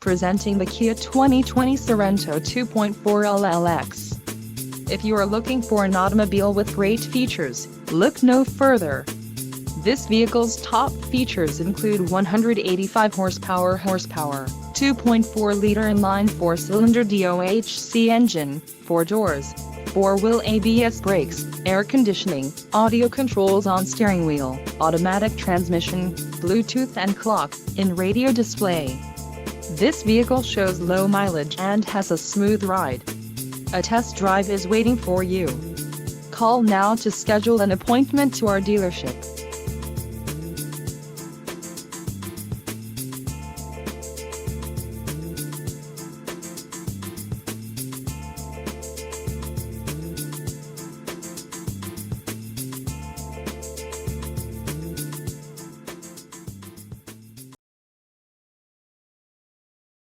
Presenting the Kia 2020 Sorento 2.4 LLX. If you are looking for an automobile with great features, look no further. This vehicle's top features include 185 horsepower, 2.4-liter inline 4-cylinder DOHC engine, 4 doors, 4-wheel ABS brakes, air conditioning, audio controls on steering wheel, automatic transmission, Bluetooth and clock-in radio display. This vehicle shows low mileage and has a smooth ride. A test drive is waiting for you. Call now to schedule an appointment to our dealership.